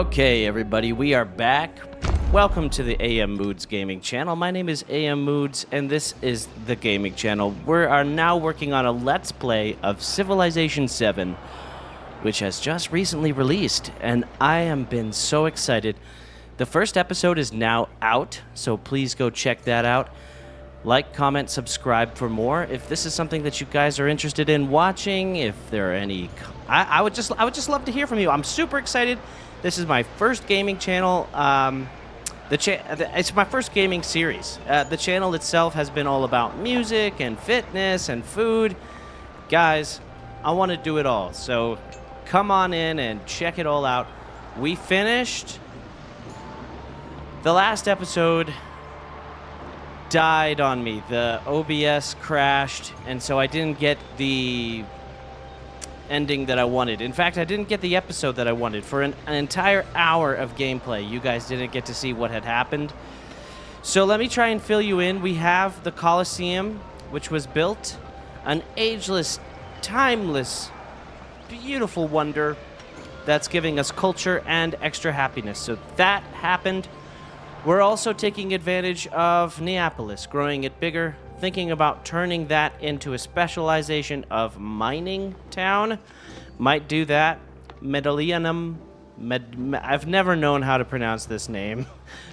Okay, everybody, we are back. Welcome to the AM Moods Gaming Channel. My name is AM Moods, and this is the gaming channel. We are now working on a Let's Play of Civilization 7, which has just recently released, and I have been so excited. The first episode is now out, so please go check that out. Like, comment, subscribe for more. If this is something that you guys are interested in watching, if there are any, I would just love to hear from you. I'm super excited. This is my first gaming channel. It's my first gaming series. The channel itself has been all about music and fitness and food. Guys, I want to do it all. So come on in and check it all out. We finished. The last episode died on me. The OBS crashed, and so I didn't get the ending that I wanted. In fact, I didn't get the episode that I wanted. For an entire hour of gameplay, you guys didn't get to see what had happened. So let me try and fill you in. We have the Colosseum, which was built, an ageless, timeless, beautiful wonder that's giving us culture and extra happiness. So that happened. We're also taking advantage of Neapolis, growing it bigger, thinking about turning that into a specialization of mining town. Might do that. Mediolanum. I've never known how to pronounce this name.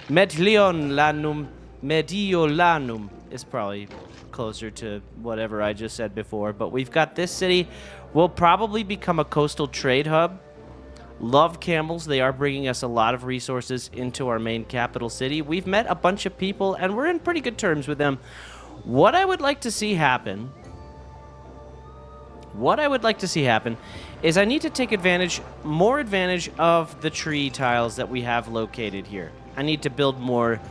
Mediolanum is probably closer to whatever I just said before. But we've got this city. Will probably become a coastal trade hub. Love camels. They are bringing us a lot of resources into our main capital city. We've met a bunch of people, and we're in pretty good terms with them. What I would like to see happen is I need to take more advantage of the tree tiles that we have located here. I need to build more.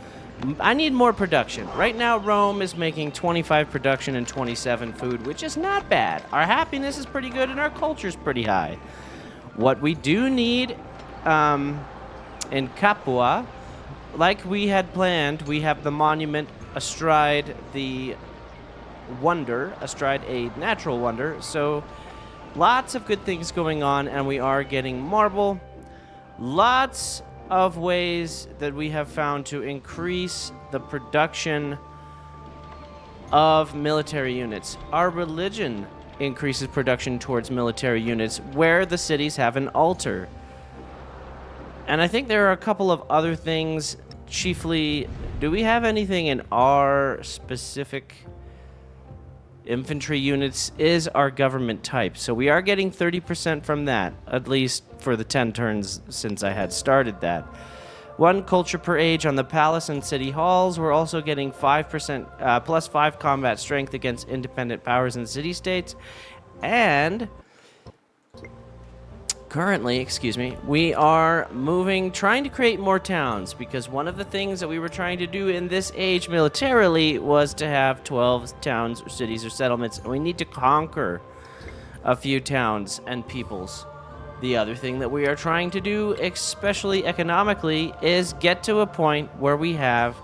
I need more production. Right now, Rome is making 25 production and 27 food, which is not bad. Our happiness is pretty good, and our culture is pretty high. What we do need in Capua, like we had planned, we have the monument astride the wonder, astride a natural wonder. So lots of good things going on, and we are getting marble. Lots of ways that we have found to increase the production of military units. Our religion increases production towards military units where the cities have an altar. And I think there are a couple of other things. Chiefly, do we have anything in our specific infantry units? Is our government type. So we are getting 30% from that, at least for the 10 turns since I had started that. 1 culture per age on the palace and city halls. We're also getting 5% plus 5 combat strength against independent powers and city-states. And currently, we are trying to create more towns, because one of the things that we were trying to do in this age militarily was to have 12 towns or cities or settlements. And we need to conquer a few towns and peoples. The other thing that we are trying to do, especially economically, is get to a point where we have...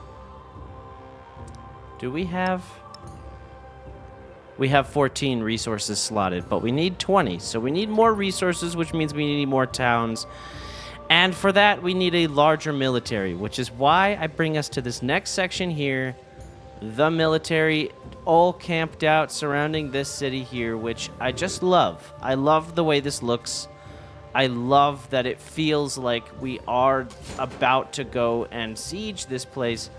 We have 14 resources slotted, but we need 20. So we need more resources, which means we need more towns. And for that, we need a larger military, which is why I bring us to this next section here. The military all camped out surrounding this city here, which I just love. I love the way this looks. I love that it feels like we are about to go and siege this place.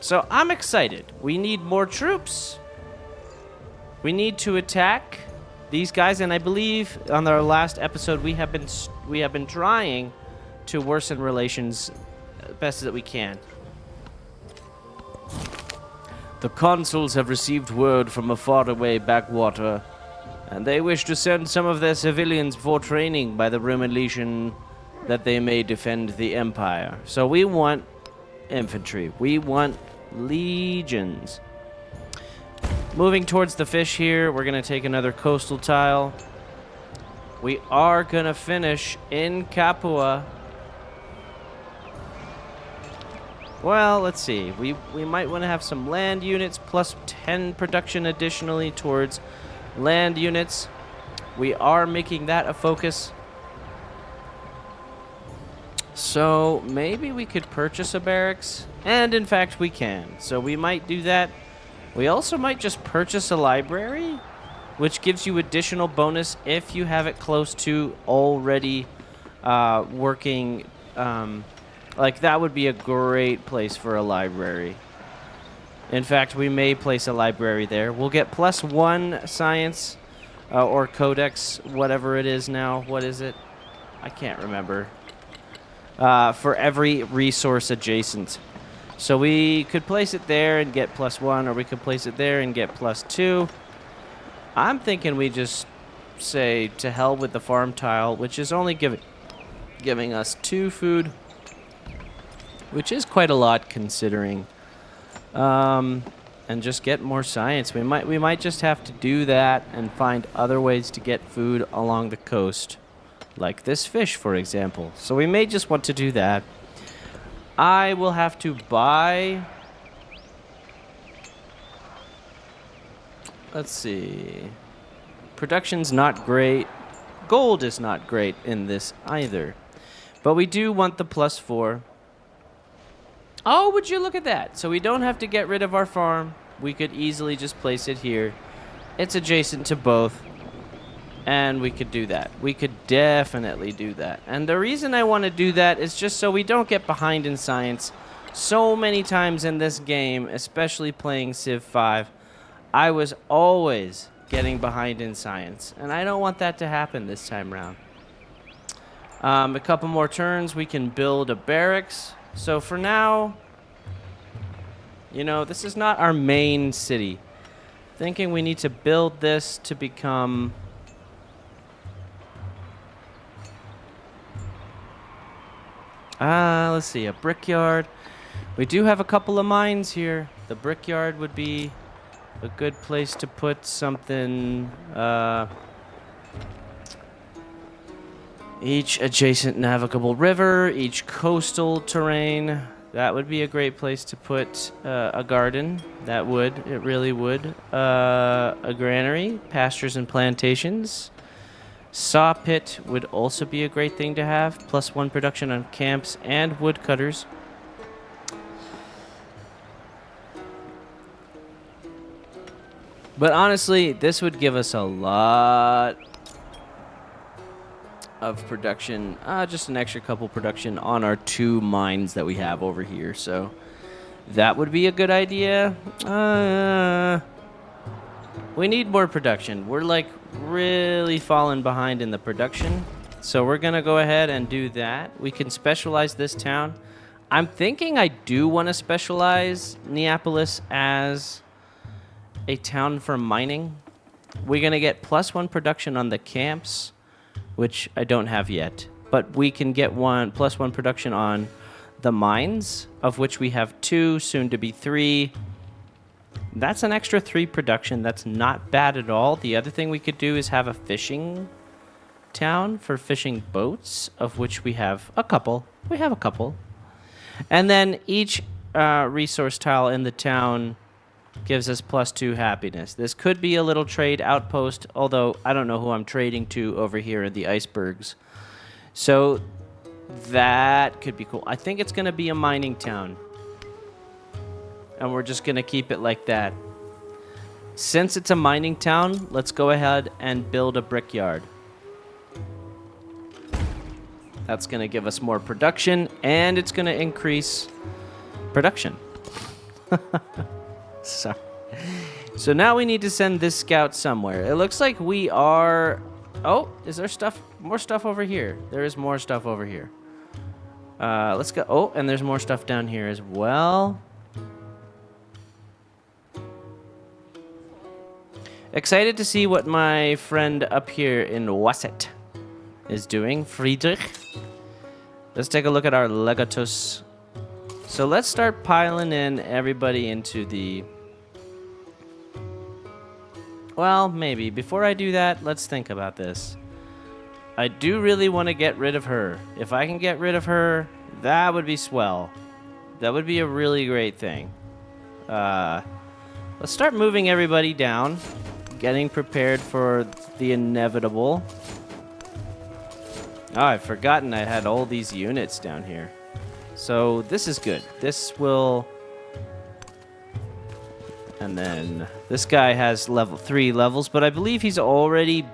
So I'm excited. We need more troops. We need to attack these guys, and I believe on our last episode we have been trying to worsen relations best that we can. The consuls have received word from a faraway backwater, and they wish to send some of their civilians for training by the Roman legion that they may defend the empire. So we want infantry. We want legions. Moving towards the fish here, we're going to take another coastal tile. We are going to finish in Capua. Well, let's see. We might want to have some land units plus 10 production additionally towards land units. We are making that a focus. So maybe we could purchase a barracks, and in fact we can. So we might do that. We also might just purchase a library, which gives you additional bonus if you have it close to already working. Like that would be a great place for a library. In fact, we may place a library there. We'll get +1 science or codex, whatever it is now. What is it? I can't remember. For every resource adjacent. So we could place it there and get +1, or we could place it there and get +2. I'm thinking we just say to hell with the farm tile, which is only giving us 2 food, which is quite a lot considering. And just get more science. We might just have to do that and find other ways to get food along the coast, like this fish, for example. So we may just want to do that. I will have to buy. Let's see. Production's not great. Gold is not great in this either. But we do want the +4. Oh, would you look at that? So we don't have to get rid of our farm. We could easily just place it here. It's adjacent to both. And we could do that. We could definitely do that. And the reason I want to do that is just so we don't get behind in science. So many times in this game, especially playing Civ 5, I was always getting behind in science. And I don't want that to happen this time around. A couple more turns, we can build a barracks. So for now, you know, this is not our main city. Thinking we need to build this to become... let's see, a brickyard. We do have a couple of mines here. The brickyard would be a good place to put something. Each adjacent navigable river, each coastal terrain. That would be a great place to put a garden. That would, it really would. A granary, pastures and plantations. Saw pit would also be a great thing to have. +1 production on camps and woodcutters. But honestly, this would give us a lot of production. Just an extra couple production on our 2 mines that we have over here. So that would be a good idea. We need more production. We're like really falling behind in the production. So we're going to go ahead and do that. We can specialize this town. I'm thinking I do want to specialize Neapolis as a town for mining. We're going to get +1 production on the camps, which I don't have yet. But we can get +1 production on the mines, of which we have 2, soon to be 3. That's an extra 3 production. That's not bad at all. The other thing we could do is have a fishing town for fishing boats, of which we have a couple. We have a couple. And then each resource tile in the town gives us +2 happiness. This could be a little trade outpost, although I don't know who I'm trading to over here in the icebergs. So that could be cool. I think it's going to be a mining town. And we're just going to keep it like that. Since it's a mining town, let's go ahead and build a brickyard. That's going to give us more production, and it's going to increase production. Sorry. So now we need to send this scout somewhere. It looks like we are... Oh, is there more stuff over here? There is more stuff over here. Let's go... Oh, and there's more stuff down here as well. Excited to see what my friend up here in Wasset is doing. Friedrich. Let's take a look at our legatus. So let's start piling in everybody into the... Well, maybe. Before I do that, let's think about this. I do really want to get rid of her. If I can get rid of her, that would be swell. That would be a really great thing. Let's start moving everybody down. Getting prepared for the inevitable. Oh, I've forgotten I had all these units down here. So this is good. This will... And then this guy has level 3 levels, but I believe he's already...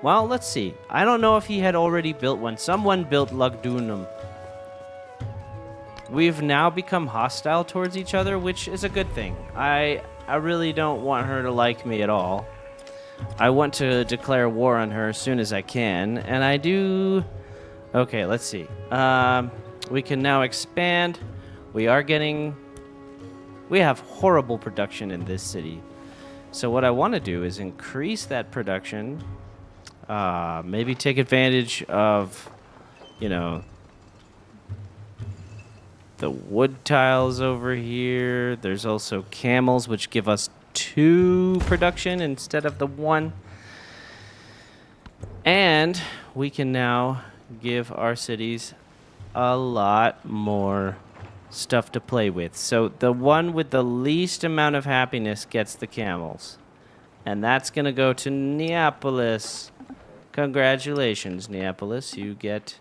Well, let's see. I don't know if he had already built one. Someone built Lugdunum. We've now become hostile towards each other, which is a good thing. I really don't want her to like me at all. I want to declare war on her as soon as I can, and I do... Okay, let's see. We can now expand. We have horrible production in this city. So what I want to do is increase that production. Maybe take advantage of, the wood tiles over here. There's also camels, which give us 2 production instead of the 1. And we can now give our cities a lot more stuff to play with. So the one with the least amount of happiness gets the camels. And that's going to go to Neapolis. Congratulations, Neapolis. You get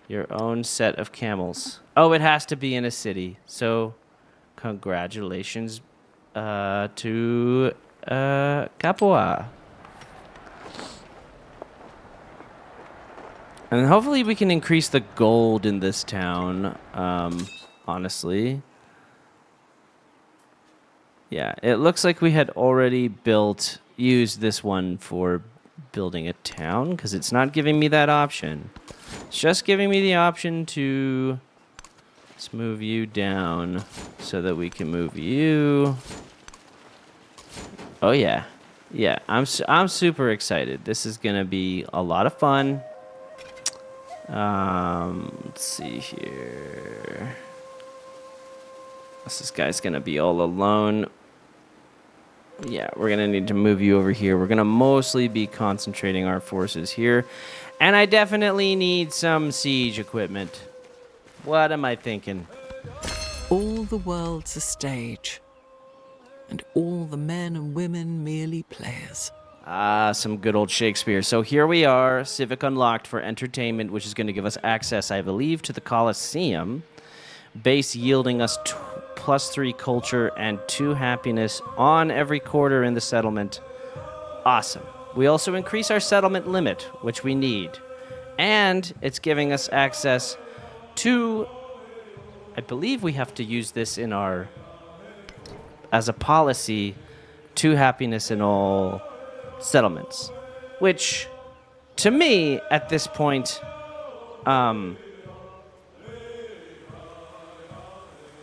your own set of camels. Oh, it has to be in a city. So congratulations to Capua. And hopefully we can increase the gold in this town, honestly. Yeah, it looks like we had already used this one for building a town, because it's not giving me that option. It's just giving me the option to... Let's move you down so that we can move you. Oh, yeah. Yeah, I'm super excited. This is going to be a lot of fun. Let's see here. This guy's gonna be all alone. Yeah, we're gonna need to move you over here. We're gonna mostly be concentrating our forces here. And I definitely need some siege equipment. What am I thinking? All the world's a stage, and all the men and women merely players. Ah, some good old Shakespeare. So here we are, Civic Unlocked for entertainment, which is going to give us access, I believe, to the Colosseum. Base yielding us +3 culture and 2 happiness on every quarter in the settlement. Awesome. We also increase our settlement limit, which we need. And it's giving us access to... I believe we have to use this in our... As a policy, 2 happiness in all... settlements, which to me at this point,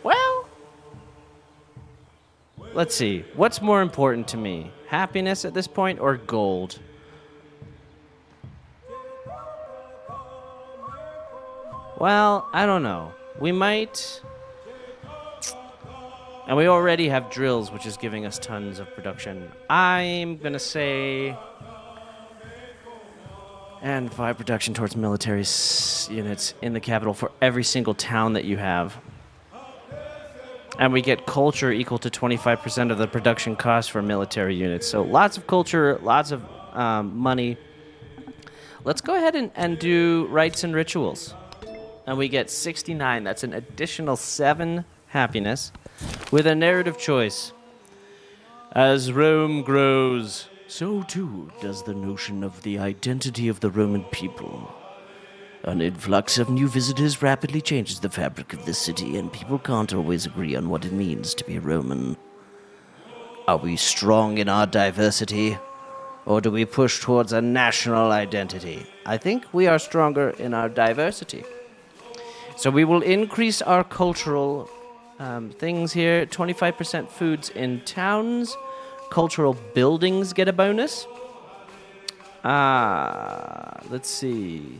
well, let's see, what's more important to me, happiness at this point or gold? Well, I don't know. We might, and we already have drills, which is giving us tons of production. I'm going to say... And 5 production towards military units in the capital for every single town that you have. And we get culture equal to 25% of the production cost for military units. So lots of culture, lots of money. Let's go ahead and do rites and rituals. And we get 69. That's an additional 7 happiness. With a narrative choice. As Rome grows, so too does the notion of the identity of the Roman people. An influx of new visitors rapidly changes the fabric of the city, and people can't always agree on what it means to be Roman. Are we strong in our diversity, or do we push towards a national identity? I think we are stronger in our diversity. So we will increase our cultural... things here, 25% foods in towns. Cultural buildings get a bonus. Let's see.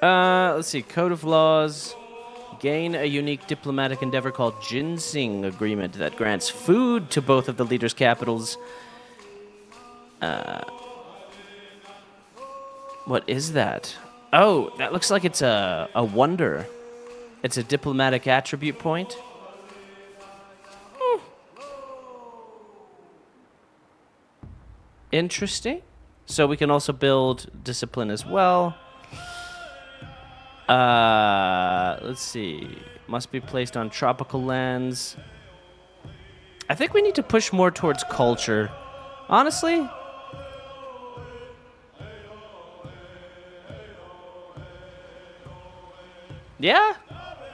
Let's see. Code of laws. Gain a unique diplomatic endeavor called Ginseng Agreement that grants food to both of the leaders' capitals. What is that? Oh, that looks like it's a wonder. It's a diplomatic attribute point. interesting. So we can also build discipline as well. Let's see. Must be placed on tropical lands. I think we need to push more towards culture. Honestly. Yeah,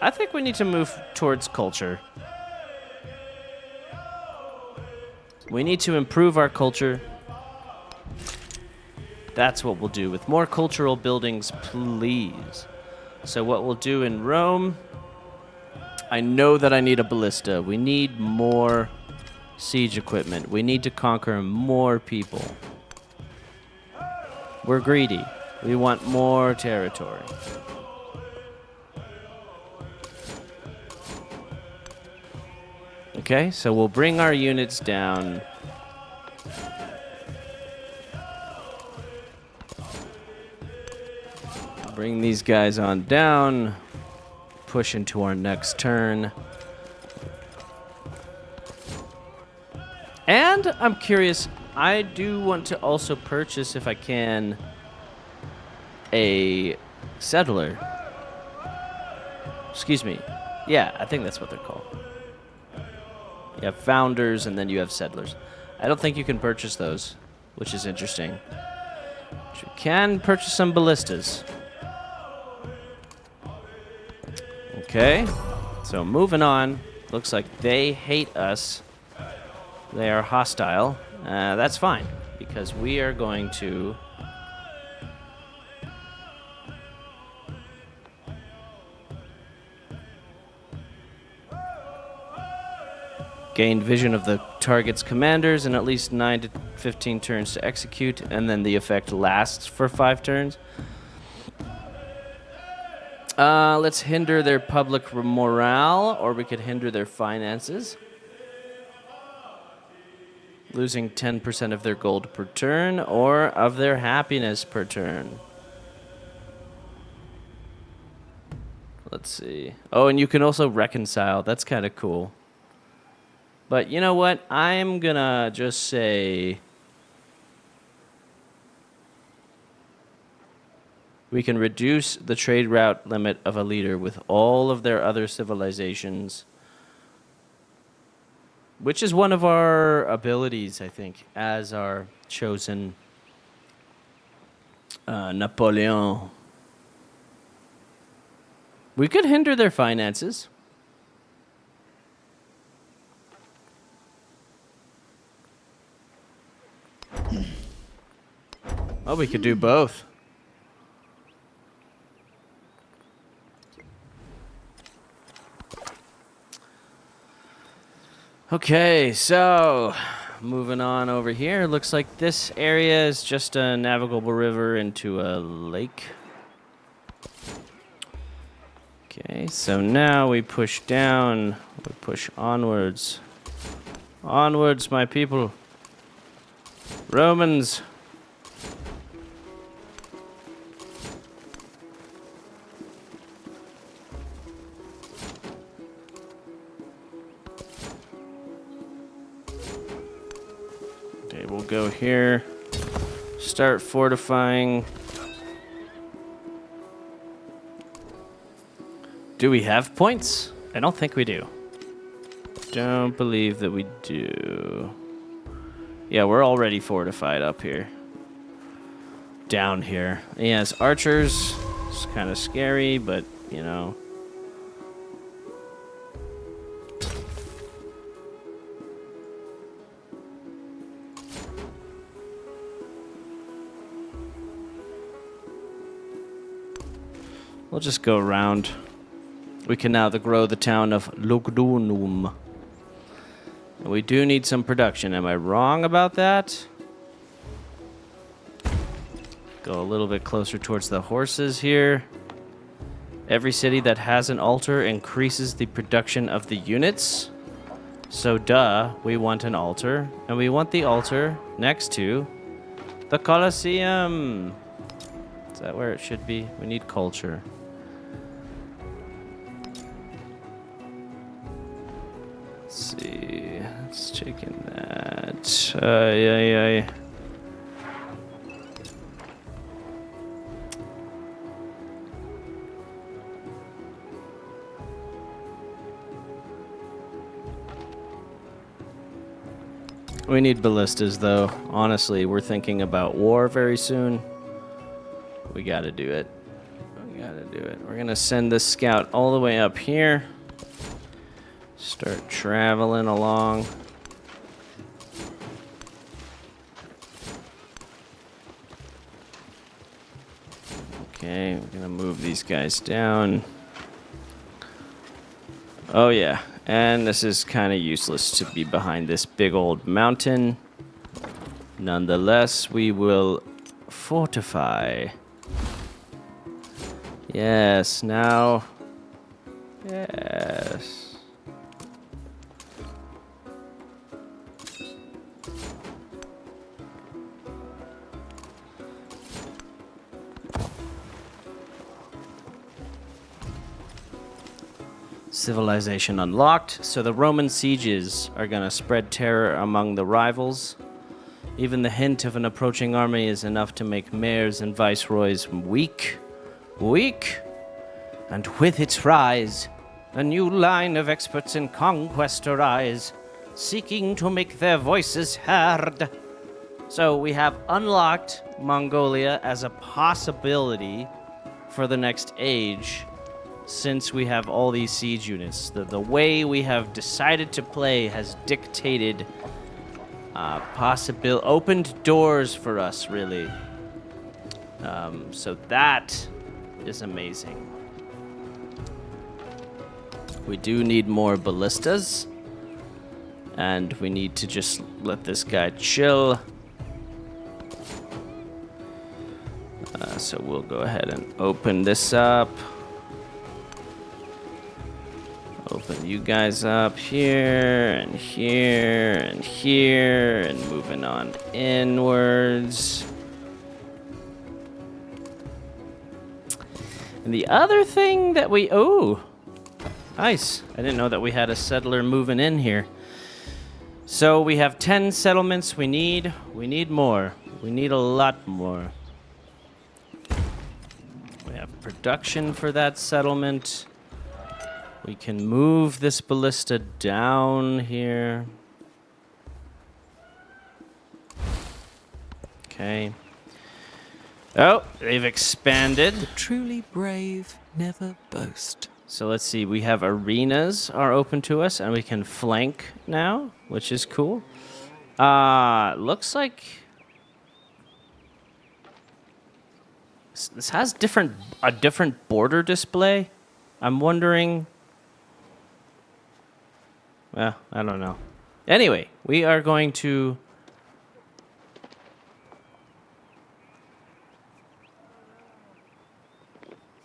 I think we need to move towards culture. We need to improve our culture. That's what we'll do with more cultural buildings, please. So what we'll do in Rome, I know that I need a ballista. We need more siege equipment. We need to conquer more people. We're greedy. We want more territory. Okay, so we'll bring our units down. Bring these guys on down. Push into our next turn. And I'm curious, I do want to also purchase, if I can, a settler. Excuse me. Yeah, I think that's what they're called. You have founders and then you have settlers. I don't think you can purchase those, which is interesting. But you can purchase some ballistas. Okay, so moving on. Looks like they hate us. They are hostile. That's fine, because we are going to gain vision of the target's commanders in at least 9 to 15 turns to execute, and then the effect lasts for 5 turns. Let's hinder their public morale, or we could hinder their finances. Losing 10% of their gold per turn, or of their happiness per turn. Let's see. Oh, and you can also reconcile. That's kind of cool. But you know what? I'm gonna just say we can reduce the trade route limit of a leader with all of their other civilizations, which is one of our abilities, I think, as our chosen Napoleon. We could hinder their finances. Oh, we could do both. Okay, so moving on over here. Looks like this area is just a navigable river into a lake. Okay, so now we push down, we push onwards. Onwards, my people. Romans. Okay, we'll go here. Start fortifying. Do we have points? I don't think we do. Don't believe that we do. Yeah, we're already fortified up here. Down here. Yes, archers. It's kind of scary, but, you know. We'll just go around. We can now grow the town of Lugdunum. We do need some production. Am I wrong about that? Go a little bit closer towards the horses here. Every city that has an altar increases the production of the units. So duh, we want an altar. And we want the altar next to the Colosseum. Is that where it should be? We need culture. Let's see. Let's check in that. Yeah. We need ballistas, though. Honestly, we're thinking about war very soon. We gotta do it. We gotta do it. We're gonna send this scout all the way up here. Start traveling along. Okay, we're gonna move these guys down. Oh yeah, and this is kind of useless to be behind this big old mountain. Nonetheless, we will fortify. Yes, now. Yes. Civilization unlocked. So the Roman sieges are going to spread terror among the rivals. Even the hint of an approaching army is enough to make mayors and viceroys weak. Weak? And with its rise, a new line of experts in conquest arise, seeking to make their voices heard. So we have unlocked Mongolia as a possibility for the next age, since we have all these siege units. The way we have decided to play has dictated opened doors for us, really. So that is amazing. We do need more ballistas, and we need to just let this guy chill. So we'll go ahead and open this up. Open you guys up here, and here, and here, and moving on inwards. And the other thing that we... Oh, nice. I didn't know that we had a settler moving in here. So we have 10 settlements. We need more. We need a lot more. We have production for that settlement. We can move this ballista down here. Okay. Oh, they've expanded. The truly brave never boast. So let's see, we have arenas are open to us, and we can flank now, which is cool. Looks like this has a different border display. I'm wondering. Well, I don't know. Anyway, we are going to...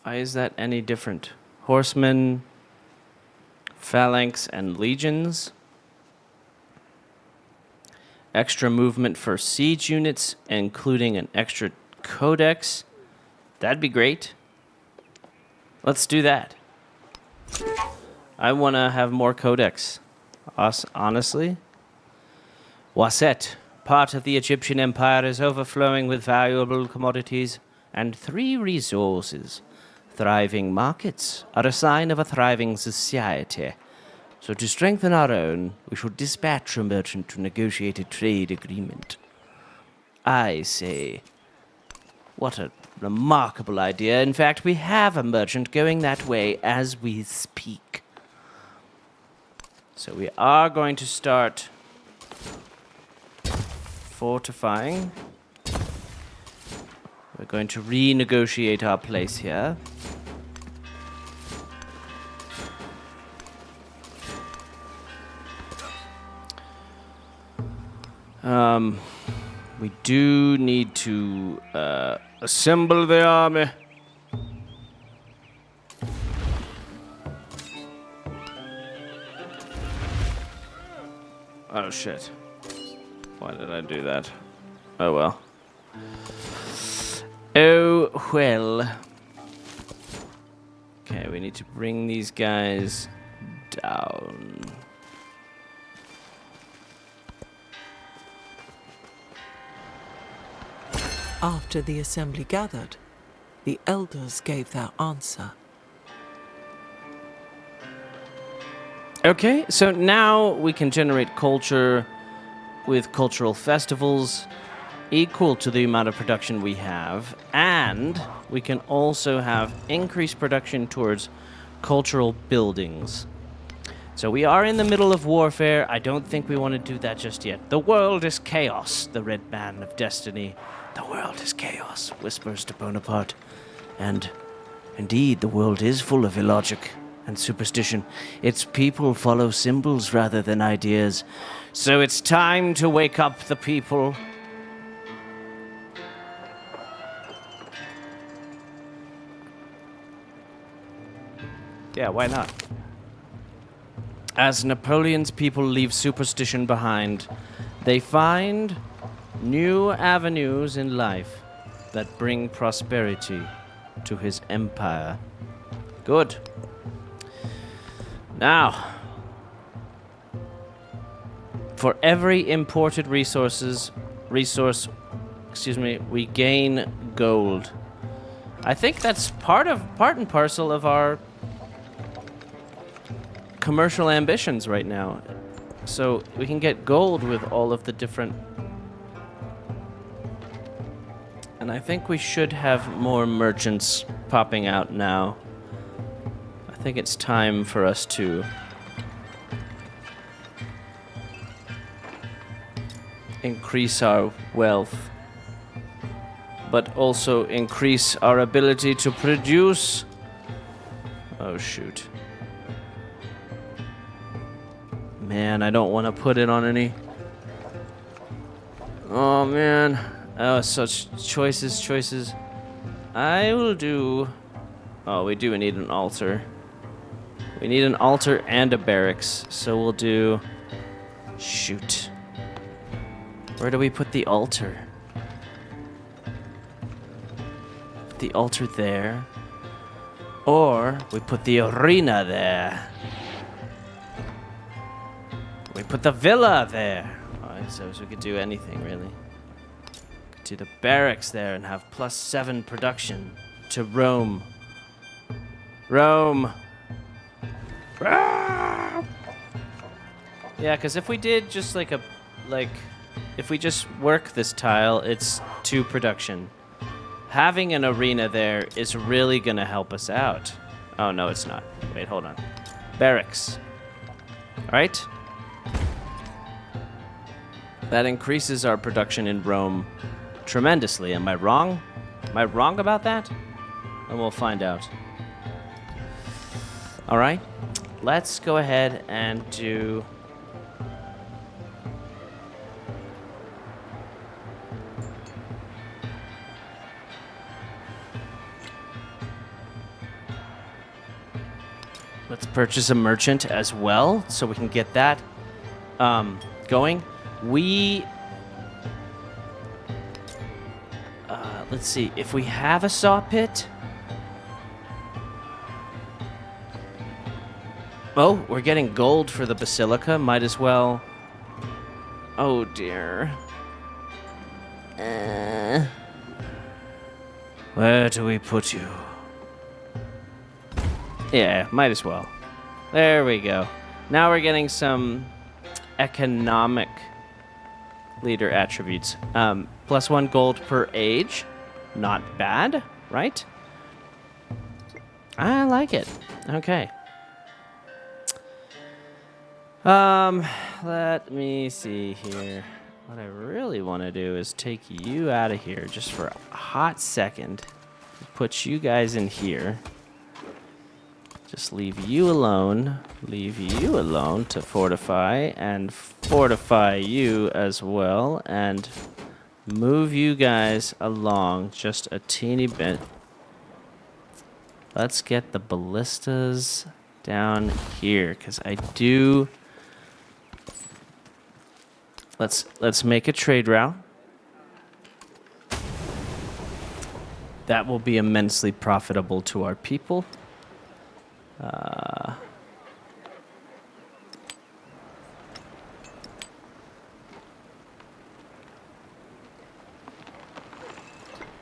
Why is that any different? Horsemen, phalanx, and legions. Extra movement for siege units, including an extra codex. That'd be great. Let's do that. I want to have more codex. Honestly. Waset, part of the Egyptian Empire, is overflowing with valuable commodities and 3 resources. Thriving markets are a sign of a thriving society. So to strengthen our own, we should dispatch a merchant to negotiate a trade agreement. I say, what a remarkable idea. In fact, we have a merchant going that way as we speak. So we are going to start fortifying. We're going to renegotiate our place here. We do need to assemble the army. Oh shit. Why did I do that? Oh well. Oh well. Okay, we need to bring these guys down. After the assembly gathered, the elders gave their answer. Okay, so now we can generate culture with cultural festivals equal to the amount of production we have, and we can also have increased production towards cultural buildings. So we are in the middle of warfare. I don't think we want to do that just yet. The world is chaos, the Red Man of Destiny. The world is chaos, whispers to Bonaparte. And indeed, the world is full of illogic and superstition. Its people follow symbols rather than ideas. So it's time to wake up the people. Yeah, why not? As Napoleon's people leave superstition behind, they find new avenues in life that bring prosperity to his empire. Good. Now, for every imported resource, we gain gold. I think that's part and parcel of our commercial ambitions right now. So we can get gold with all of the different... And I think we should have more merchants popping out now. I think it's time for us to increase our wealth, but also increase our ability to produce. Oh, shoot. Man, I don't want to put it on any... Oh, man. Oh, such choices. I will do... Oh, we do need an altar. We need an altar and a barracks, so we'll do... Shoot. Where do we put the altar? Put the altar there. Or we put the arena there. We put the villa there. Alright, so we could do anything, really. Could do the barracks there and have +7 production to Rome. Rome! Yeah, because if we did just if we just work this tile, it's 2 production. Having an arena there is really gonna help us out. Oh, no, it's not. Wait, hold on. Barracks. Alright? That increases our production in Rome tremendously. Am I wrong? Am I wrong about that? And we'll find out. Alright, let's go ahead and do... Let's purchase a merchant as well, so we can get that going. Let's see, if we have a saw pit... Oh, we're getting gold for the basilica. Might as well... Oh, dear. Where do we put you? Yeah, might as well. There we go. Now we're getting some economic leader attributes. +1 gold per age. Not bad, right? I like it. Okay. Let me see here. What I really want to do is take you out of here just for a hot second. Put you guys in here. Just leave you alone. Leave you alone to fortify. And fortify you as well. And move you guys along just a teeny bit. Let's get the ballistas down here. Because I do... Let's make a trade route. That will be immensely profitable to our people.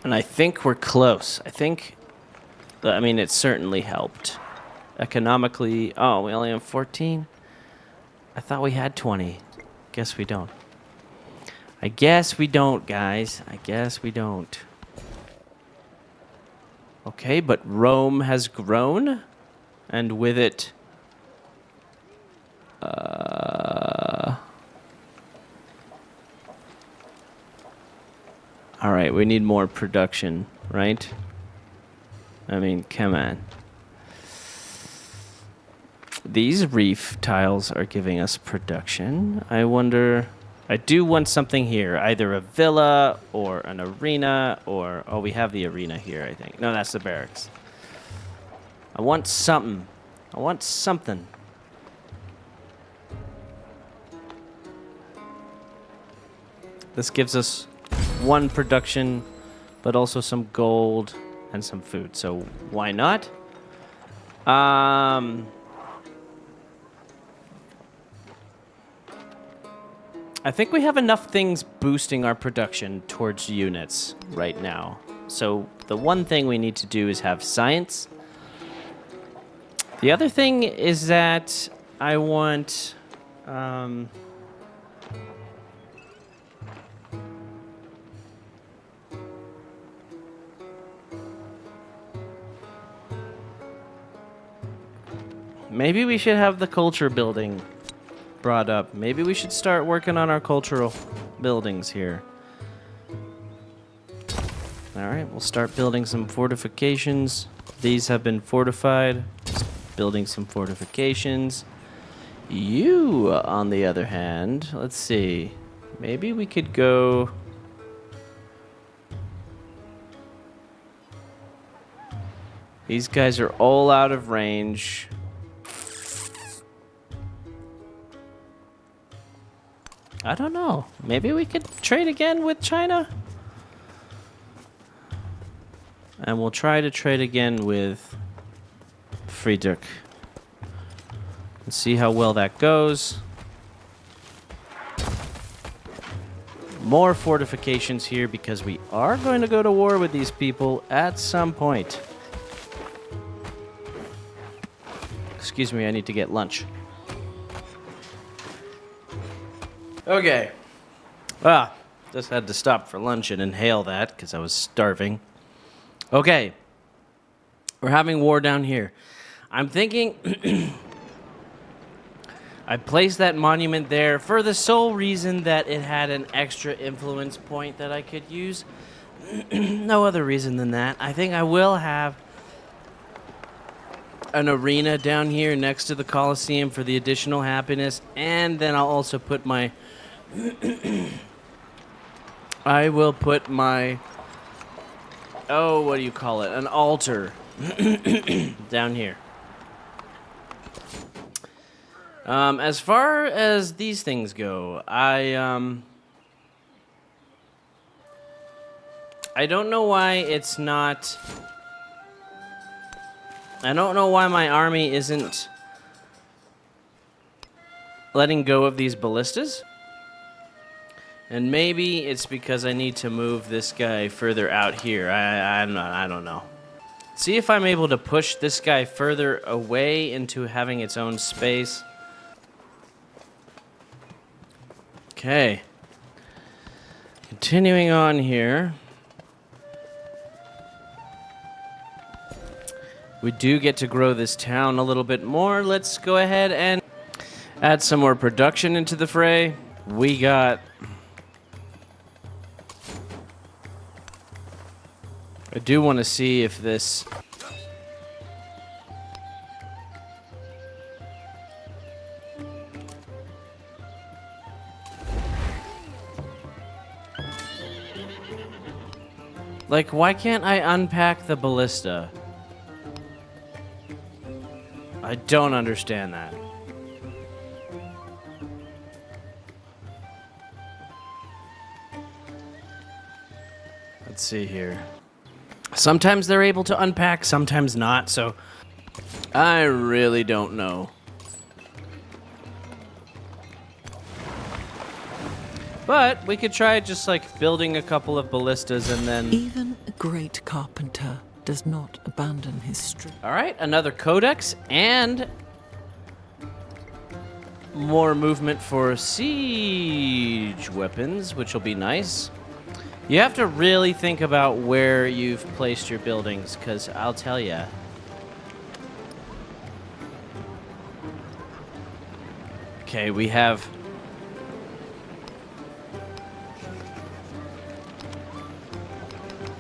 And I think we're close. I mean, it certainly helped. Economically, oh, we only have 14? I thought we had 20. Guess we don't. I guess we don't, guys. I guess we don't. Okay, but Rome has grown, and with it... All right, we need more production, right? I mean, come on. These reef tiles are giving us production. I wonder... I do want something here, either a villa or an arena or... Oh, we have the arena here, I think. No, that's the barracks. I want something. I want something. This gives us one production, but also some gold and some food. So why not? I think we have enough things boosting our production towards units right now. So the one thing we need to do is have science. The other thing is that I want... maybe we should have the culture building brought up. Maybe we should start working on our cultural buildings here. All right, we'll start building some fortifications. These have been fortified. Building some fortifications. You, on the other hand, let's see. Maybe we could go... These guys are all out of range. I don't know. Maybe we could trade again with China? And we'll try to trade again with Friedrich. And see how well that goes. More fortifications here because we are going to go to war with these people at some point. Excuse me, I need to get lunch. Okay. Just had to stop for lunch and inhale that because I was starving. Okay. We're having war down here. I'm thinking I placed that monument there for the sole reason that it had an extra influence point that I could use. No other reason than that. I think I will have an arena down here next to the Colosseum for the additional happiness, and then I'll also put my I will put my what do you call it? An altar down here. As far as these things go, I don't know why it's not... I don't know why my army isn't letting go of these ballistas. And maybe it's because I need to move this guy further out here. I don't know. See if I'm able to push this guy further away into having its own space. Okay. Continuing on here. We do get to grow this town a little bit more. Let's go ahead and add some more production into the fray. We got... I do want to see if this... Like, why can't I unpack the ballista? I don't understand that. Let's see here. Sometimes they're able to unpack, sometimes not, so I really don't know. But we could try just like building a couple of ballistas and then... Even a great carpenter does not abandon his strength. All right, another codex and more movement for siege weapons, which will be nice. You have to really think about where you've placed your buildings, because I'll tell you. Okay, we have...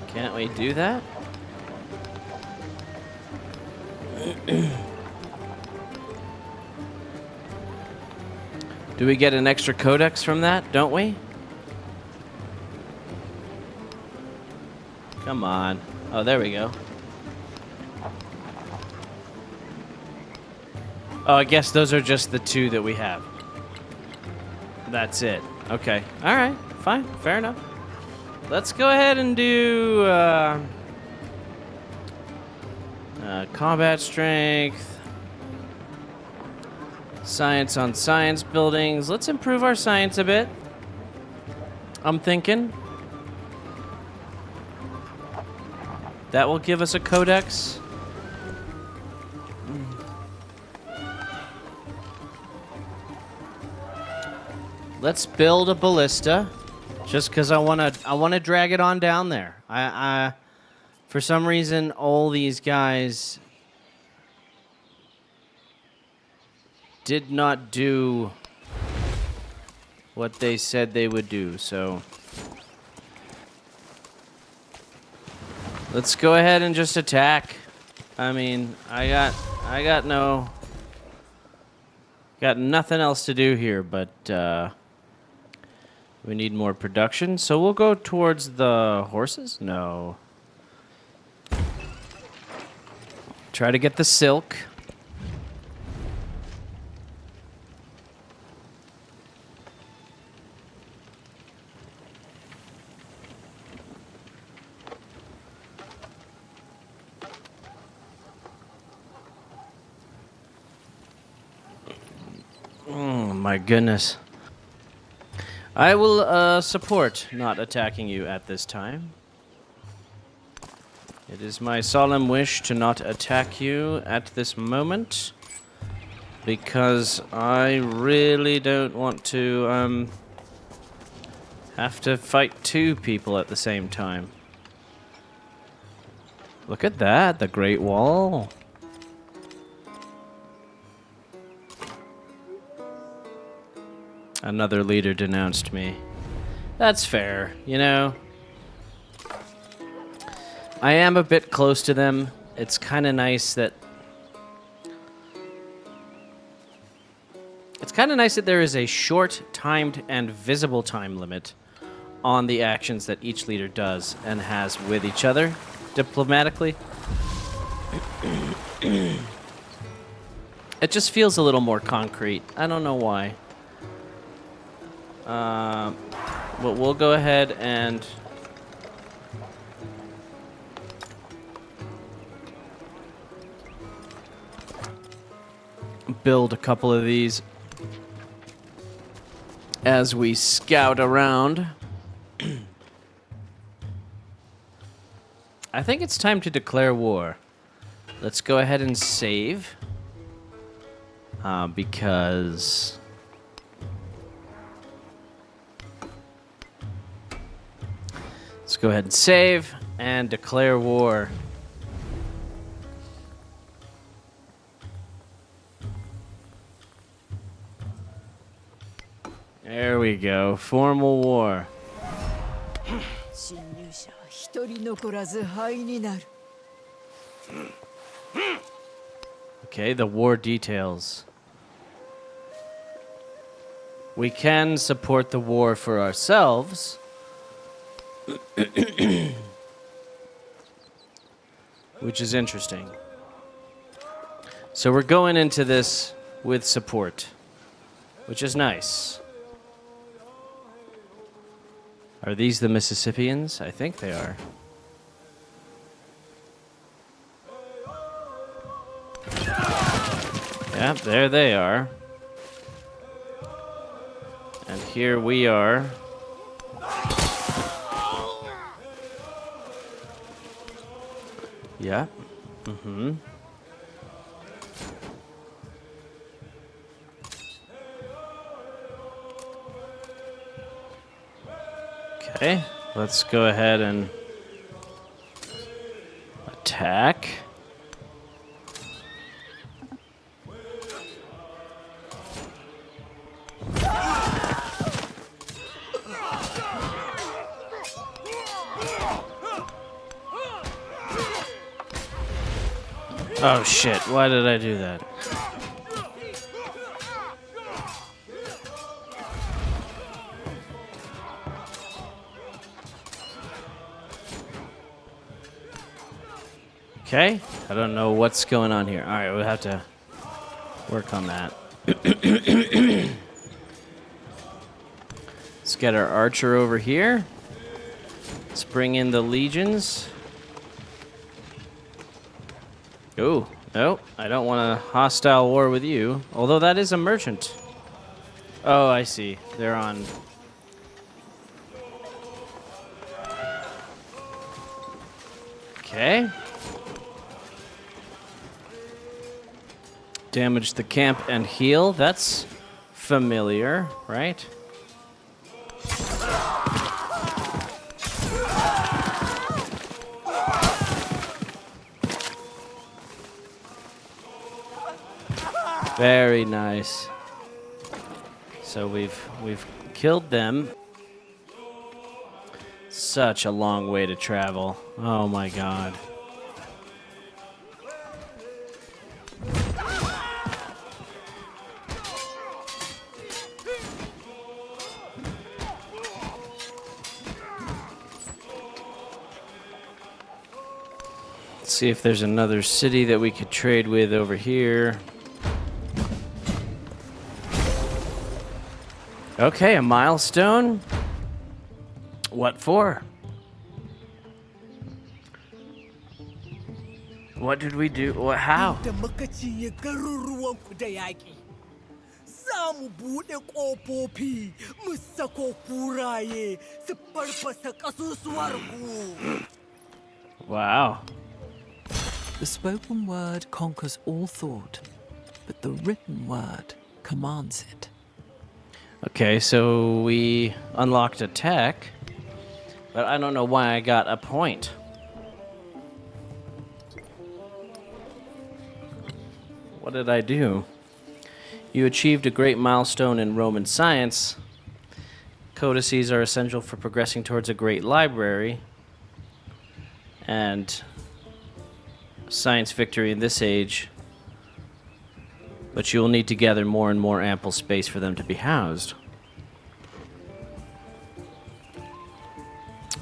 Can't we do that? Do we get an extra codex from that, don't we? Come on. Oh, there we go. Oh, I guess those are just the two that we have. That's it. Okay. All right. Fine. Fair enough. Let's go ahead and do combat strength. Science on science buildings. Let's improve our science a bit. I'm thinking. That will give us a codex. Let's build a ballista, just because I wanna drag it on down there. I for some reason all these guys did not do what they said they would do, so let's go ahead and just attack. I mean, I got nothing else to do here, but we need more production, so we'll go towards the horses? No. Try to get the silk. Oh my goodness. I will support not attacking you at this time. It is my solemn wish to not attack you at this moment, because I really don't want to have to fight two people at the same time. Look at that, the Great Wall. Another leader denounced me. That's fair, you know. I am a bit close to them. It's kind of nice that... It's kind of nice that there is a short, timed, and visible time limit on the actions that each leader does and has with each other, diplomatically. It just feels a little more concrete. I don't know why. But we'll go ahead and build a couple of these as we scout around. I think it's time to declare war. Let's go ahead and save, because let's go ahead and save and declare war. There we go. Formal war. Okay, the war details. We can support the war for ourselves. Which is interesting. So we're going into this with support, which is nice. Are these the Mississippians? I think they are. Yeah, there they are. And here we are. Yeah. Mm-hmm. Okay, let's go ahead and attack. Oh shit, why did I do that? Okay, I don't know what's going on here. All right, we'll have to work on that. Let's get our archer over here. Let's bring in the legions. Ooh, no, I don't want a hostile war with you. Although that is a merchant. Oh, I see. They're on. Okay. Damage the camp and heal. That's familiar, right? Very nice. So we've killed them. Such a long way to travel. Oh my god. Let's see if there's another city that we could trade with over here. Okay, a milestone. What for? What did we do? How? Da muka cinye garuruwanku da yaƙi, za mu buɗe ƙofofi mu sako kuraye su farfasa ƙasusuwarku. Wow. The spoken word conquers all thought, but the written word commands it. Okay, so we unlocked a tech, but I don't know why I got a point. What did I do? You achieved a great milestone in Roman science. Codices are essential for progressing towards a great library. And science victory in this age. But you will need to gather more and more ample space for them to be housed.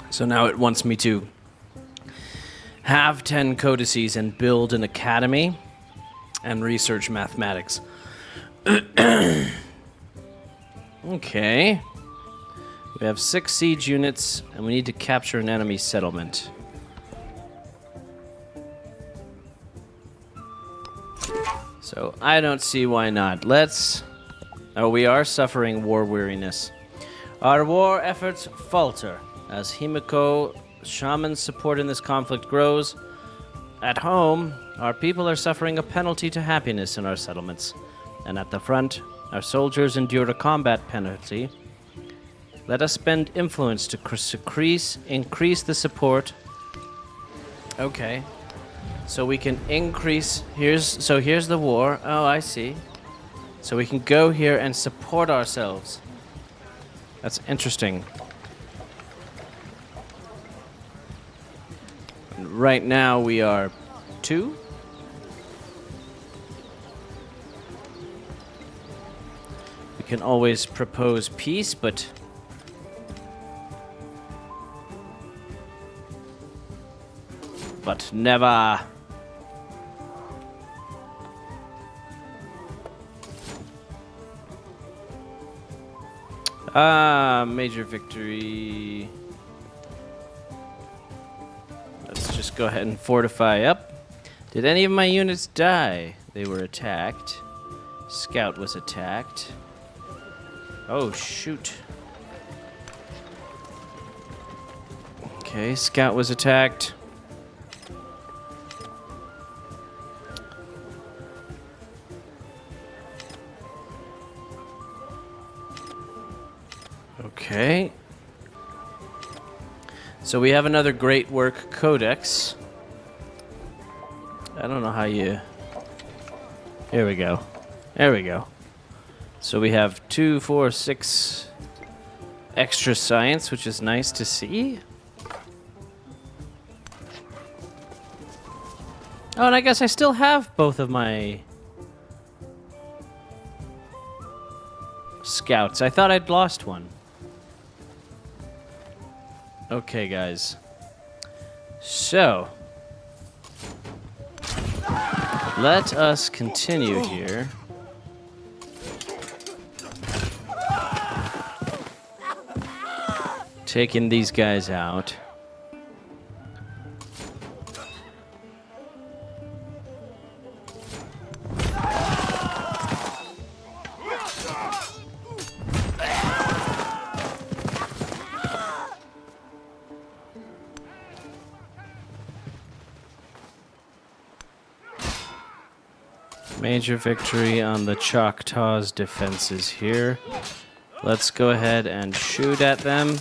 So now it wants me to have 10 codices and build an academy and research mathematics. Okay. We have 6 siege units, and we need to capture an enemy settlement. So I don't see why not. Let's... Oh, we are suffering war weariness. Our war efforts falter as Himiko shaman support in this conflict grows. At home, our people are suffering a penalty to happiness in our settlements. And at the front, our soldiers endure a combat penalty. Let us spend influence to increase the support. Okay. So we can increase... Here's the war. Oh, I see. So we can go here and support ourselves. That's interesting. And right now we are 2. We can always propose peace, but... never... Major victory. Let's just go ahead and fortify up. Did any of my units die? They were attacked. Scout was attacked. Oh, shoot. Okay, Scout was attacked. Okay. So we have another great work codex. I don't know how you... Here we go. There we go. So we have 2, 4, 6 extra science, which is nice to see. Oh, and I guess I still have both of my scouts. I thought I'd lost one. Okay, guys. So, let us continue here. Taking these guys out. Major victory on the Choctaws' defenses here. Let's go ahead and shoot at them.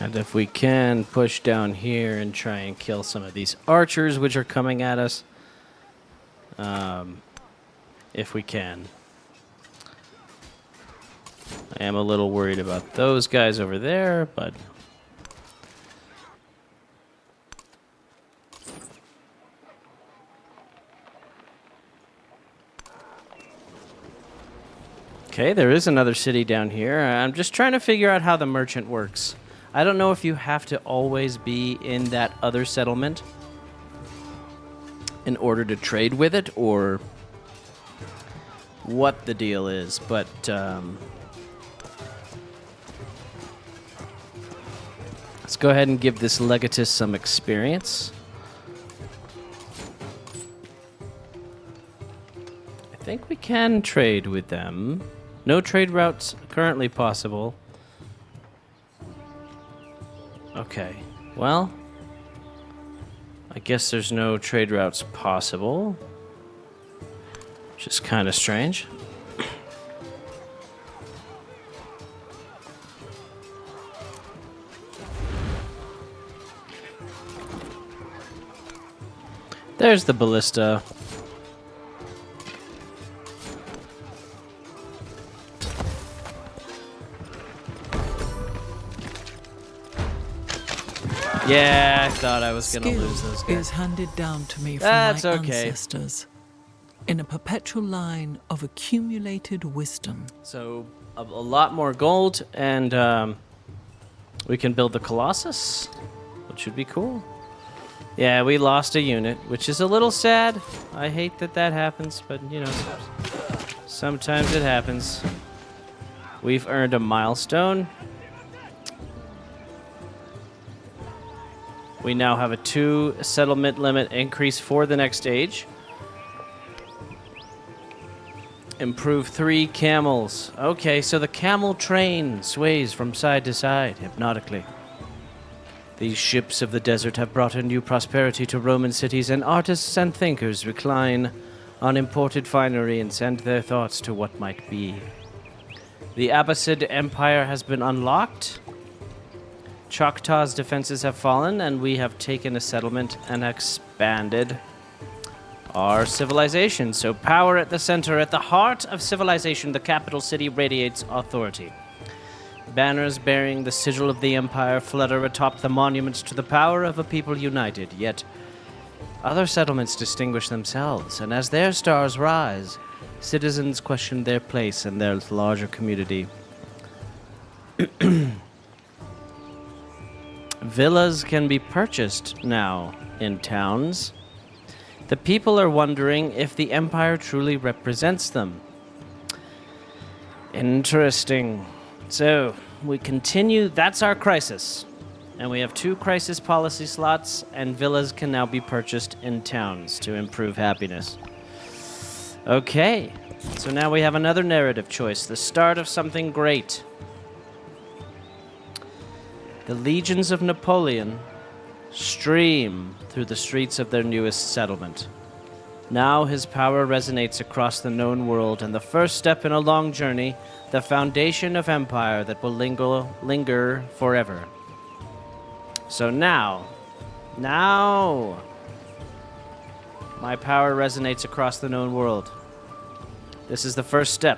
And if we can push down here and try and kill some of these archers which are coming at us. If we can. I am a little worried about those guys over there, but... Okay, there is another city down here. I'm just trying to figure out how the merchant works. I don't know if you have to always be in that other settlement in order to trade with it, or what the deal is, but let's go ahead and give this legatess some experience. I think we can trade with them. No trade routes currently possible. Okay, well, I guess there's no trade routes possible, which is kind of strange. There's the ballista. Yeah, I thought I was going to lose those guys. Is handed down to me from That's my okay. ancestors in a perpetual line of accumulated wisdom. So, a lot more gold, and we can build the Colossus, which should be cool. Yeah, we lost a unit, which is a little sad. I hate that that happens, but, you know, sometimes it happens. We've earned a milestone. We now have a 2 settlement limit increase for the next age. Improve 3 camels. Okay, so the camel train sways from side to side hypnotically. These ships of the desert have brought a new prosperity to Roman cities, and artists and thinkers recline on imported finery and send their thoughts to what might be. The Abbasid Empire has been unlocked. Choctaws' defenses have fallen, and we have taken a settlement and expanded our civilization. So power at the center, at the heart of civilization, the capital city radiates authority. Banners bearing the sigil of the empire flutter atop the monuments to the power of a people united, yet other settlements distinguish themselves, and as their stars rise, citizens question their place in their larger community. Villas can be purchased now in towns. The people are wondering if the empire truly represents them. Interesting. So, we continue. That's our crisis. And we have 2 crisis policy slots, and villas can now be purchased in towns to improve happiness. Okay, so now we have another narrative choice, the start of something great. The legions of Napoleon stream through the streets of their newest settlement. Now his power resonates across the known world, and the first step in a long journey, the foundation of empire that will linger forever. So now, my power resonates across the known world. This is the first step.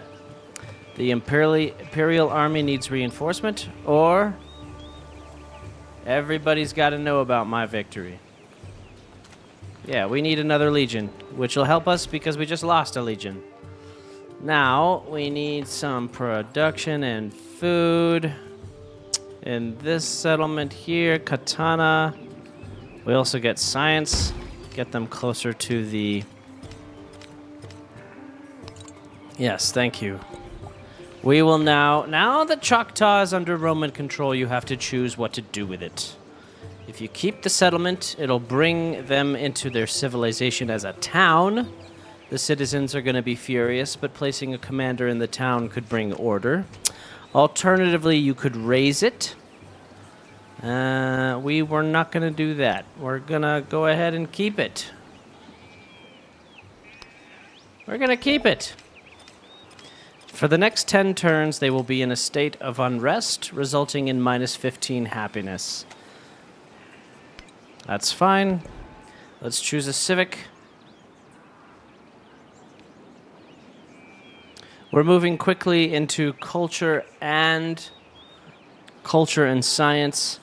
The Imperial Army needs reinforcement, or everybody's got to know about my victory. Yeah, we need another legion, which will help us because we just lost a legion. Now, we need some production and food. In this settlement here, Katana. We also get science. Get them closer to the... Yes, thank you. We will now that Choctaw is under Roman control, you have to choose what to do with it. If you keep the settlement, it'll bring them into their civilization as a town. The citizens are going to be furious, but placing a commander in the town could bring order. Alternatively, you could raise it. We were not going to do that. We're going to go ahead and keep it. We're going to keep it. For the next 10 turns, they will be in a state of unrest, resulting in -15 happiness. That's fine. Let's choose a civic. We're moving quickly into culture and science.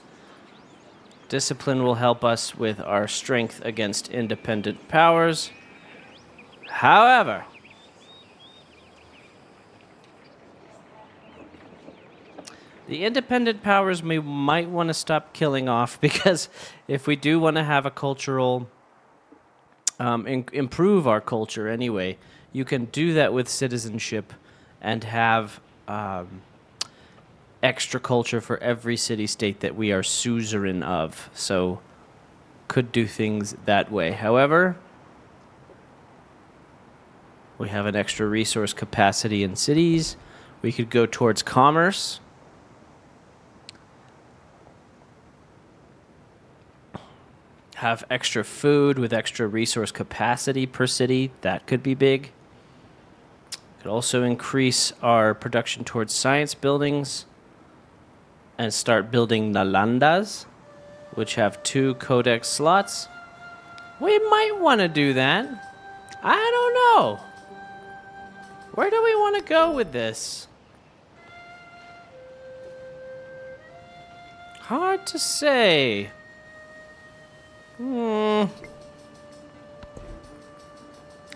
Discipline will help us with our strength against independent powers. However, the independent powers might want to stop killing off, because if we do want to have a cultural, improve our culture anyway, you can do that with citizenship and have extra culture for every city-state that we are suzerain of. So could do things that way. However, we have an extra resource capacity in cities. We could go towards commerce. Have extra food with extra resource capacity per city. That could be big. Could also increase our production towards science buildings and start building Nalandas, which have 2 codex slots. We might want to do that. I don't know. Where do we want to go with this? Hard to say.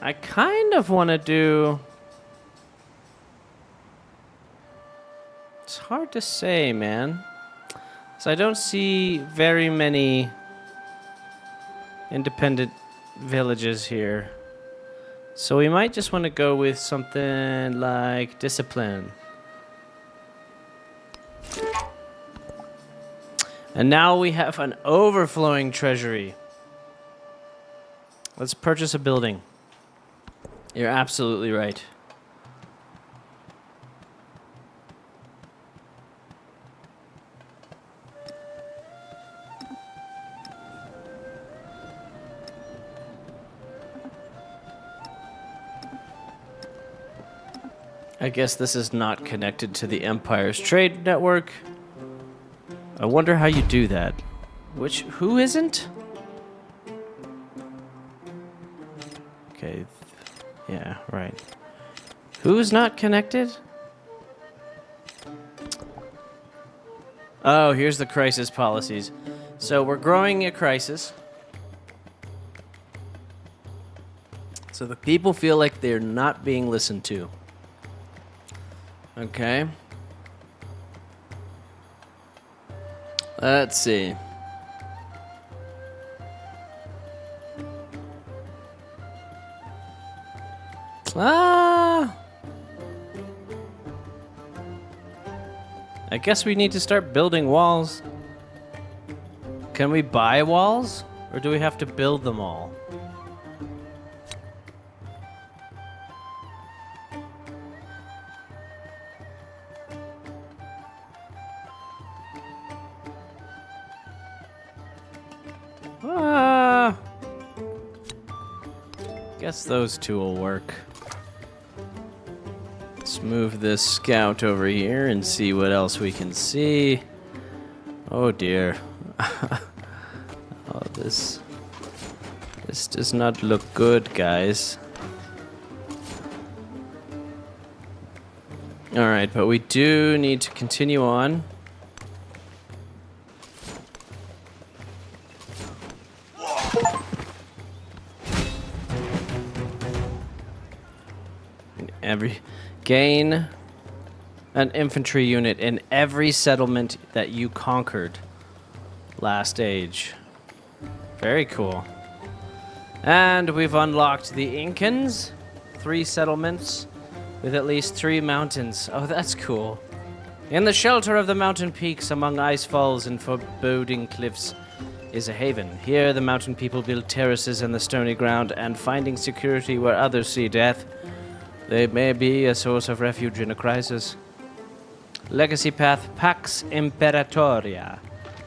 I kind of want to do... It's hard to say, man. So I don't see very many independent villages here. So we might just want to go with something like discipline. And now we have an overflowing treasury. Let's purchase a building. You're absolutely right. I guess this is not connected to the Empire's trade network. I wonder how you do that. Who isn't? Okay. Yeah, right. Who's not connected? Oh, here's the crisis policies. So we're growing a crisis. So the people feel like they're not being listened to. Okay. Let's see. I guess we need to start building walls. Can we buy walls? Or do we have to build them all? Guess those two will work. Let's move this scout over here and see what else we can see. Oh dear. Oh, this does not look good, guys. Alright, but we do need to continue on. Gain an infantry unit in every settlement that you conquered last age. Very cool. And we've unlocked the Incans. 3 settlements with at least 3 mountains. Oh, that's cool. In the shelter of the mountain peaks among ice falls and foreboding cliffs is a haven. Here the mountain people build terraces in the stony ground, and finding security where others see death, they may be a source of refuge in a crisis. Legacy Path Pax Imperatoria.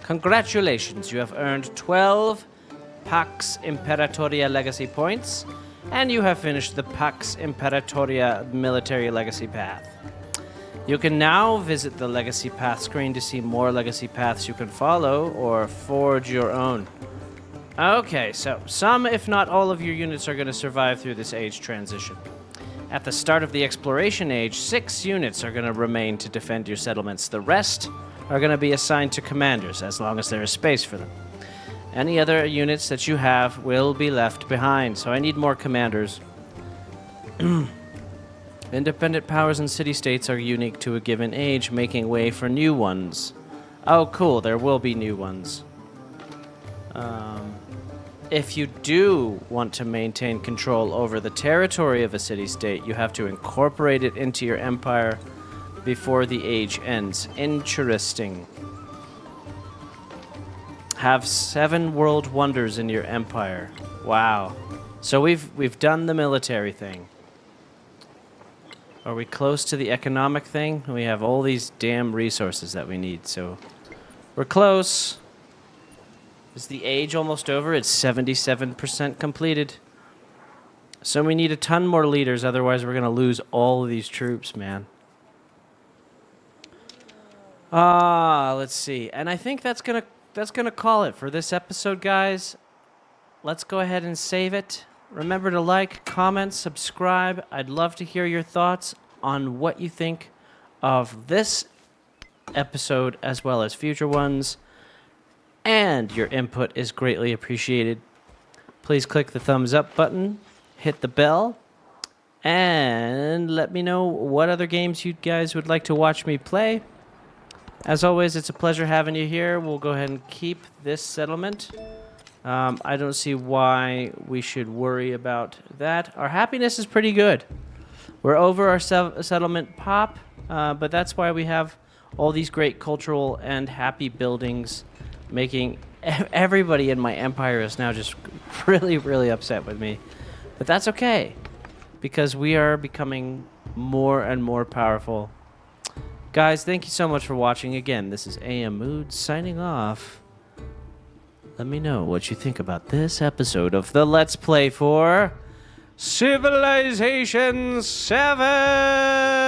Congratulations, you have earned 12 Pax Imperatoria legacy points, and you have finished the Pax Imperatoria military legacy path. You can now visit the legacy path screen to see more legacy paths you can follow or forge your own. Okay, so some, if not all of your units are going to survive through this age transition. At the start of the exploration age, 6 units are going to remain to defend your settlements. The rest are going to be assigned to commanders, as long as there is space for them. Any other units that you have will be left behind, so I need more commanders. Independent powers and city-states are unique to a given age, making way for new ones. Oh, cool, there will be new ones. If you do want to maintain control over the territory of a city-state, you have to incorporate it into your empire before the age ends. Interesting. Have 7 world wonders in your empire. Wow. So we've done the military thing. Are we close to the economic thing? We have all these damn resources that we need, so we're close. Is the age almost over? It's 77% completed. So we need a ton more leaders, otherwise we're going to lose all of these troops, man. Let's see. And I think that's going to call it for this episode, guys. Let's go ahead and save it. Remember to like, comment, subscribe. I'd love to hear your thoughts on what you think of this episode as well as future ones. And your input is greatly appreciated. Please click the thumbs up button, hit the bell, and let me know what other games you guys would like to watch me play. As always, it's a pleasure having you here. We'll go ahead and keep this settlement. I don't see why we should worry about that. Our happiness is pretty good. We're over our settlement pop, but that's why we have all these great cultural and happy buildings, making everybody in my empire is now just really, really upset with me. But that's okay, because we are becoming more and more powerful. Guys, thank you so much for watching. Again, this is AM Mood signing off. Let me know what you think about this episode of the Let's Play for Civilization 7.